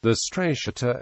The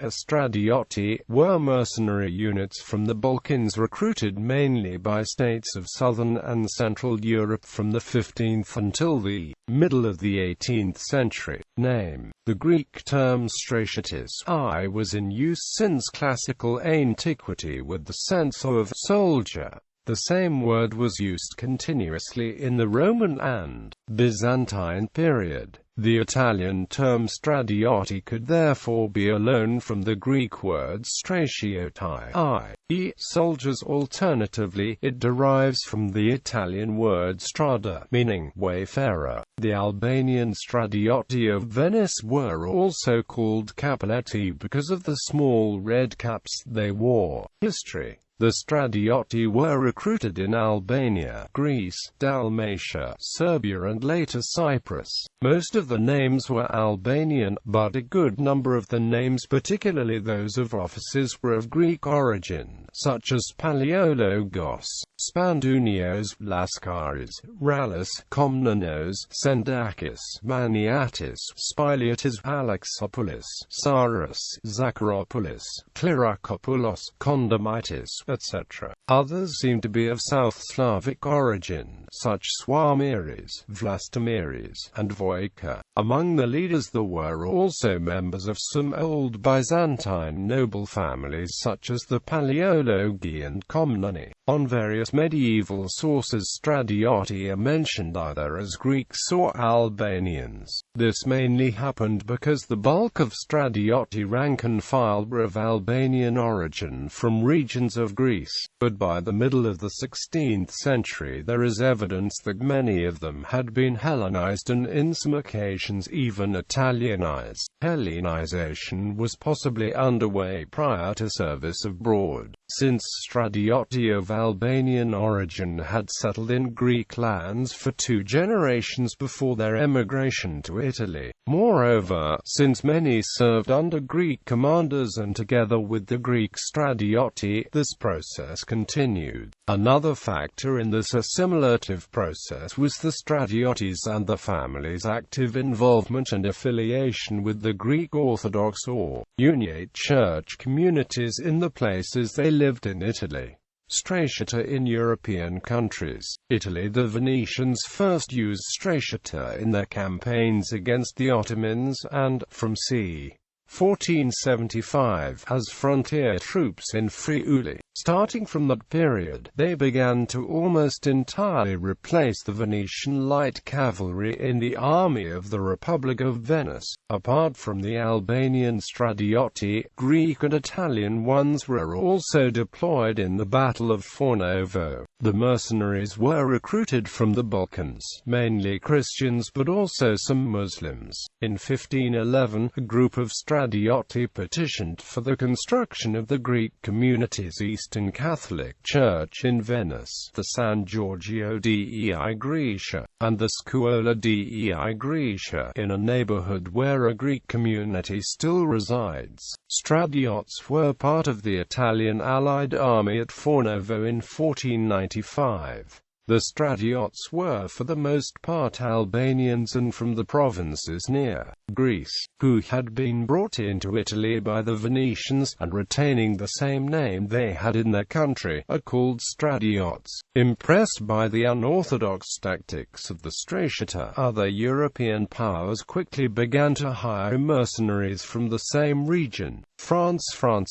Stradioti were mercenary units from the Balkans recruited mainly by states of southern and central Europe from the 15th until the middle of the 18th century. Name: the Greek term Stratioti was in use since classical antiquity with the sense of soldier. The same word was used continuously in the Roman and Byzantine period. The Italian term Stradioti could therefore be a loan from the Greek word Stratioti, i.e. soldiers. Alternatively, it derives from the Italian word strada, meaning wayfarer. The Albanian Stradioti of Venice were also called Cappelletti because of the small red caps they wore. History: the Stradioti were recruited in Albania, Greece, Dalmatia, Serbia and later Cyprus. Most of the names were Albanian, but a good number of the names, particularly those of officers, were of Greek origin, such as Palaiologos, Spandunios, Laskaris, Rallis, Komnenos, Sendakis, Maniatis, Spiliatis, Alexopoulos, Saras, Zacharopoulos, Klirakopoulos, Kondomitis, etc. Others seem to be of South Slavic origin, such Swamiris, Vlastomiris, and Voika. Among the leaders there were also members of some old Byzantine noble families such as the Palaiologi and Komneni. On various medieval sources, Stradioti are mentioned either as Greeks or Albanians. This mainly happened because the bulk of Stradioti rank and file were of Albanian origin from regions of Greece, but by the middle of the 16th century there is evidence that many of them had been Hellenized and in some occasions even Italianized. Hellenization was possibly underway prior to service abroad, since Stradioti of Albanian origin had settled in Greek lands for 2 generations before their emigration to Italy. Moreover, since many served under Greek commanders and together with the Greek Stradioti, this process continued. Another factor in this assimilative process was the Stradiotis and the family's active involvement and affiliation with the Greek Orthodox or Uniate Church communities in the places they lived in Italy. Stratiota in European countries. Italy: the Venetians first used Stratiota in their campaigns against the Ottomans and, from c. 1475, as frontier troops in Friuli. Starting from that period, they began to almost entirely replace the Venetian light cavalry in the army of the Republic of Venice. Apart from the Albanian Stradioti, Greek and Italian ones were also deployed in the Battle of Fornovo. The mercenaries were recruited from the Balkans, mainly Christians but also some Muslims. In 1511, a group of Stradioti petitioned for the construction of the Greek community's Eastern Catholic Church in Venice, the San Giorgio dei Greci, and the Scuola dei Greci, in a neighborhood where a Greek community still resides. Stradiots were part of the Italian Allied army at Fornovo in 1495. The Stradiots were for the most part Albanians and from the provinces near Greece, who had been brought into Italy by the Venetians, and retaining the same name they had in their country, are called Stradiots. Impressed by the unorthodox tactics of the Stratiota, other European powers quickly began to hire mercenaries from the same region. France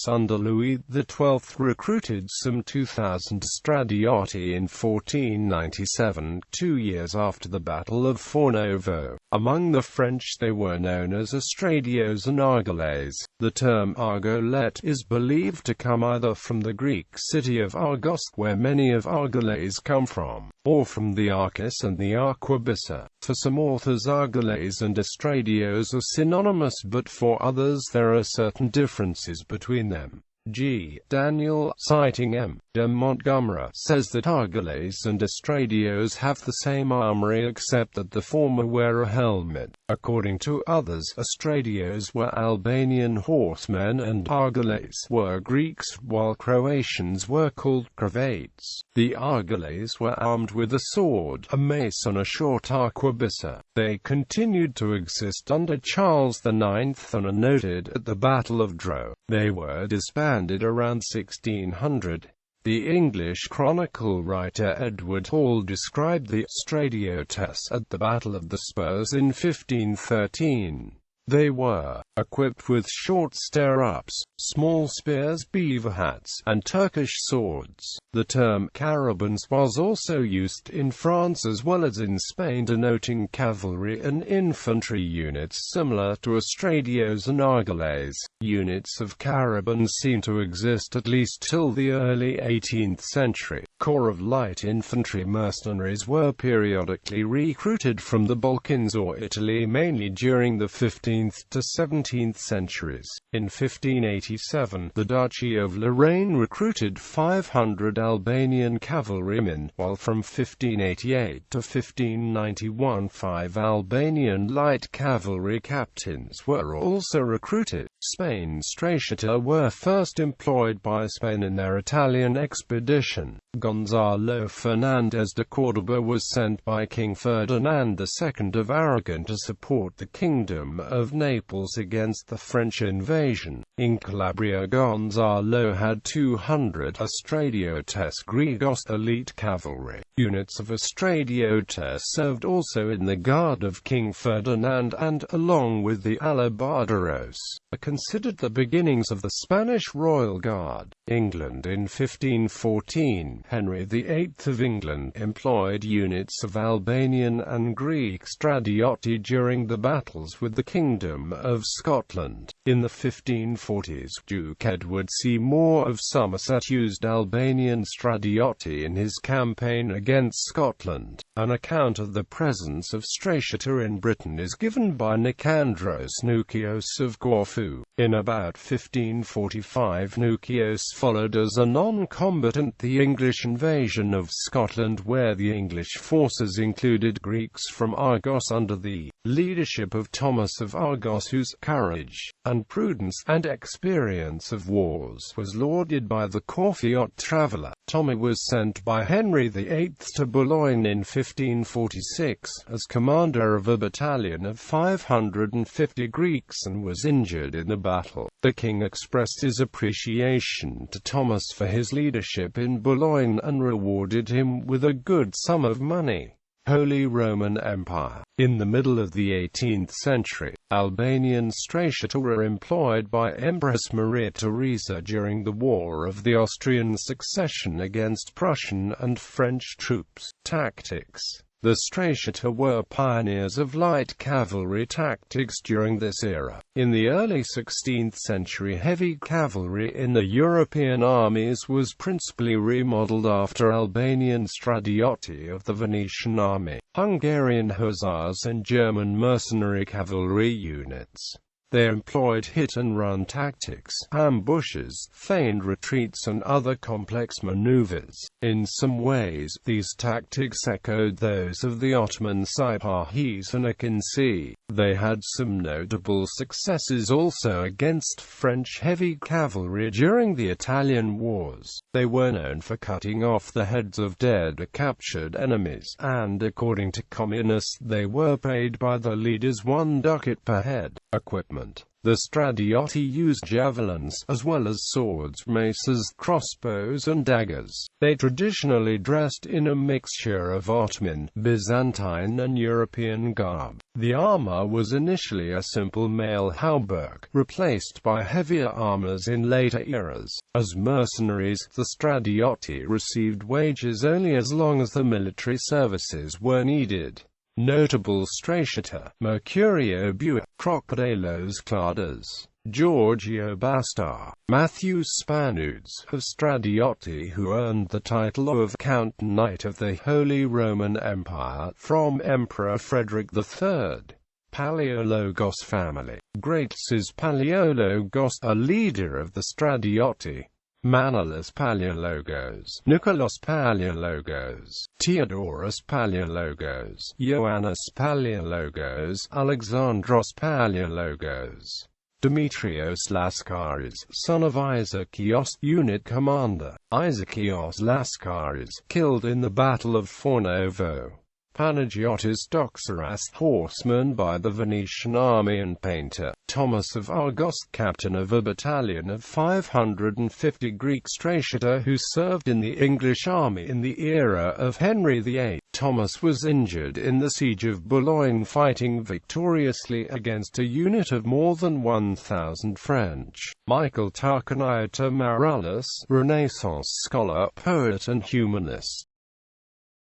under Louis XII recruited some 2,000 Stradioti in 1497, 2 years after the Battle of Fornovo. Among the French they were known as Astradios and Argoles. The term Argolet is believed to come either from the Greek city of Argos, where many of Argoles come from, or from the Arcus and the Arquebissa. For some authors Argoles and Astradios are synonymous, but for others there are certain differences between them. G. Daniel, citing M. de Montgomery says that Argoles and Estradios have the same armory except that the former wear a helmet. According to others, Estradios were Albanian horsemen and Argoles were Greeks, while Croatians were called Crovates. The Argoles were armed with a sword, a mace and a short arquebusa. They continued to exist under Charles IX and are noted at the Battle of Dreux. They were disbanded around 1600. The English chronicle writer Edward Hall described the Stradiotes at the Battle of the Spurs in 1513. They were equipped with short stirrups, small spears, beaver hats, and Turkish swords. The term carabins was also used in France as well as in Spain, denoting cavalry and infantry units similar to Estradios and Argoles. Units of carabins seem to exist at least till the early 18th century. Corps of light infantry mercenaries were periodically recruited from the Balkans or Italy, mainly during the 15th to 17th centuries. In 1587, the Duchy of Lorraine recruited 500 Albanian cavalrymen, while from 1588 to 1591 5 Albanian light cavalry captains were also recruited. Spain Stratioti were first employed by Spain in their Italian expedition. Gonzalo Fernández de Córdoba was sent by King Ferdinand II of Aragon to support the Kingdom of Naples against the French invasion. In Calabria, Gonzalo had 200 Stradiotes Gregos elite cavalry. Units of Stradiotes served also in the guard of King Ferdinand and, along with the alabarderos, are considered the beginnings of the Spanish Royal Guard. England in 1514, Henry VIII of England employed units of Albanian and Greek Stradioti during the battles with the Kingdom of Scotland. In the 1540s, Duke Edward Seymour of Somerset used Albanian Stradioti in his campaign against Scotland. An account of the presence of Stratioti in Britain is given by Nicandros Nukios of Corfu. In about 1545, Nukios followed as a non-combatant the English invasion of Scotland, where the English forces included Greeks from Argos under the leadership of Thomas of Argos, whose courage and prudence and experience of wars was lauded by the Corfiot traveller. Tommy was sent by Henry VIII to Boulogne in 1546 as commander of a battalion of 550 Greeks and was injured in the battle. The king expressed his appreciation to Thomas for his leadership in Boulogne and rewarded him with a good sum of money. Holy Roman Empire. In the middle of the 18th century, Albanian Stratioti were employed by Empress Maria Theresa during the War of the Austrian Succession against Prussian and French troops. Tactics. The Stratioti were pioneers of light cavalry tactics during this era. In the early 16th century, heavy cavalry in the European armies was principally remodeled after Albanian Stradioti of the Venetian army, Hungarian hussars and German mercenary cavalry units. They employed hit-and-run tactics, ambushes, feigned retreats and other complex maneuvers. In some ways, these tactics echoed those of the Ottoman Sipahis and Akinci. They had some notable successes also against French heavy cavalry during the Italian wars. They were known for cutting off the heads of dead or captured enemies, and according to communists, they were paid by the leaders 1 ducat per head. Equipment. The Stradioti used javelins, as well as swords, maces, crossbows and daggers. They traditionally dressed in a mixture of Ottoman, Byzantine and European garb. The armor was initially a simple mail hauberk, replaced by heavier armors in later eras. As mercenaries, the Stradioti received wages only as long as the military services were needed. Notable Stratioti: Mercurio Bua, Crocodilos Cladas, Giorgio Bastar, Matthew Spanudes of Stradioti, who earned the title of Count Knight of the Holy Roman Empire from Emperor Frederick III. Palaiologos family. Great is Palaiologos, a leader of the Stradioti. Manolis Palaiologos, Nikolaos Palaiologos, Theodoros Palaiologos, Ioannis Palaiologos, Alexandros Palaiologos. Demetrios Laskaris, son of Isakios, unit commander, Isakios Laskaris, killed in the Battle of Fornovo. Panagiotis Doxaras, horseman by the Venetian army and painter. Thomas of Argos, captain of a battalion of 550 Greek Stratioti who served in the English army in the era of Henry VIII. Thomas was injured in the siege of Boulogne fighting victoriously against a unit of more than 1,000 French. Michael Tarquiniota Marullus, Renaissance scholar, poet and humanist.